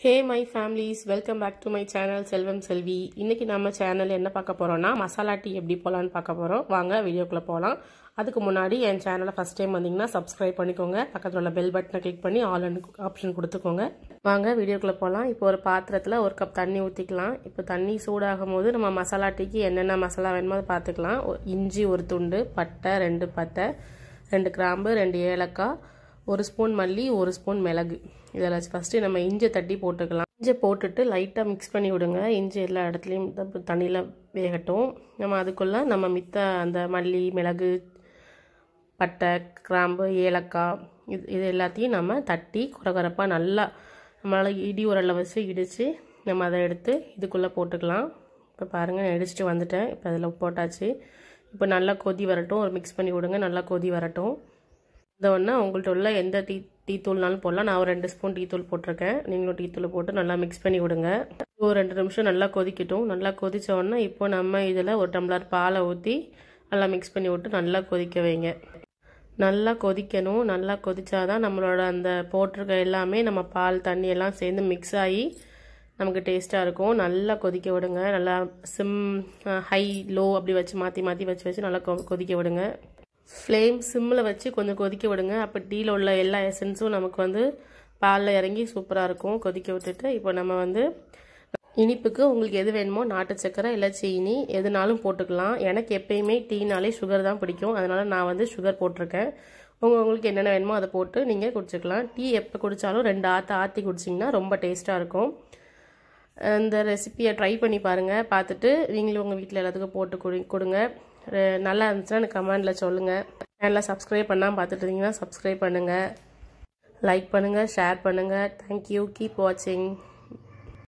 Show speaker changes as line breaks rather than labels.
Hey my families, welcome back to my channel Selvam Selvi. இன்னைக்கு நம்ம சேனல்ல என்ன பார்க்க போறோம்னா மசாலா டீ எப்படி போலாம்னு பார்க்க போறோம். வாங்க வீடியோக்குள்ள போலாம். அதுக்கு முன்னாடி என் சேனலை ஃபர்ஸ்ட் டைம் வந்தீங்கன்னா Subscribe பண்ணிக்கோங்க. பக்கத்துல உள்ள பெல் பட்டனை கிளிக் பண்ணி ஆல் ஆப்ஷன் கொடுத்துக்கோங்க. வாங்க வீடியோக்குள்ள போலாம். இப்போ ஒரு பாத்திரத்துல ஒரு கப் தண்ணி ஊத்திக்கலாம். இப்போ தண்ணி சூடாகும்போது நம்ம மசாலா டீக்கு என்னென்ன மசாலா வேணுமோ பார்த்துக்கலாம். இஞ்சி ஒரு துண்டு, பட்டை 2 பட்டை, 2 கிராம்பு, 2 ஏலக்காய், 1 ஸ்பூன் மல்லி, 1 ஸ்பூன் மிளகு. இதெல்லாம் ஃபஸ்ட்டு நம்ம இஞ்சி தட்டி போட்டுக்கலாம். இஞ்சி போட்டுட்டு லைட்டாக மிக்ஸ் பண்ணி விடுங்க. இஞ்சி எல்லா இடத்துலையும் தண்ணியில் வேகட்டும். நம்ம அதுக்குள்ளே நம்ம மித்த அந்த மல்லி, மிளகு, பட்டை, கிராம்பு, ஏலக்காய் இது எல்லாத்தையும் நம்ம தட்டி குறகுறப்பாக நல்லா நம்மளால் இடி உரல்ல வச்சு இடித்து நம்ம அதை எடுத்து இதுக்குள்ளே போட்டுக்கலாம். இப்போ பாருங்கள் நான் இடிச்சிட்டு வந்துட்டேன். இப்போ அதில் போட்டாச்சு. இப்போ நல்லா கொதி வரட்டும். ஒரு மிக்ஸ் பண்ணி விடுங்க. நல்லா கொதி வரட்டும். இந்த ஒன்று உங்கள்கிட்ட உள்ள எந்த டீ தூள்னாலும் போடலாம். நான் ஒரு 2 ஸ்பூன் டீ தூள் போட்டிருக்கேன். நீங்களும் டீ தூள் போட்டு நல்லா மிக்ஸ் பண்ணி விடுங்க. ஒரு 2 நிமிஷம் நல்லா கொதிக்கட்டும். நல்லா கொதித்த உடனே இப்போ நம்ம இதில் ஒரு டம்ளர் பாலை ஊற்றி நல்லா மிக்ஸ் பண்ணி விட்டு நல்லா கொதிக்க வைங்க. நல்லா கொதிக்கணும். நல்லா கொதிச்சாதான் நம்மளோட அந்த போட்டிருக்க எல்லாமே நம்ம பால் தண்ணி எல்லாம் சேர்ந்து மிக்ஸ் ஆகி நமக்கு டேஸ்ட்டாக இருக்கும். நல்லா கொதிக்க விடுங்க. நல்லா ஹை லோ அப்படி வச்சு மாற்றி வச்சு நல்லா கொதிக்க விடுங்க. ஃப்ளேம் சிம்மில் வச்சு கொஞ்சம் கொதிக்க விடுங்க. அப்போ டீயில் உள்ள எல்லா எசன்ஸும் நமக்கு பாலில் இறங்கி சூப்பராக இருக்கும். கொதிக்க விட்டுட்டு இப்போ நம்ம இனிப்புக்கு உங்களுக்கு எது வேணுமோ நாட்டு சக்கரை இல்லை சீனி எதுனாலும் போட்டுக்கலாம். எனக்கு எப்பயுமே டீனாலே சுகர் தான் பிடிக்கும். அதனால் நான் சுகர் போட்டிருக்கேன். உங்களுக்கு என்னென்ன வேணுமோ அதை போட்டு நீங்கள் குடிச்சிக்கலாம். டீ எப்போ குடித்தாலும் 2 ஆற்றி குடிச்சிங்கன்னா ரொம்ப டேஸ்ட்டாக இருக்கும். இந்த ரெசிபியை ட்ரை பண்ணி பாருங்கள். பார்த்துட்டு நீங்களும் உங்கள் வீட்டில் எல்லாத்துக்கும் போட்டு கொடுங்க. நல்லா இருந்துச்சுன்னா எனக்கு கமெண்டில் சொல்லுங்கள். சேனலை சப்ஸ்கிரைப் பண்ணாமல் பார்த்துட்டு இருந்தீங்கன்னா சப்ஸ்கிரைப் பண்ணுங்கள், லைக் பண்ணுங்கள், ஷேர் பண்ணுங்கள். தேங்க்யூ. கீப் வாட்சிங்.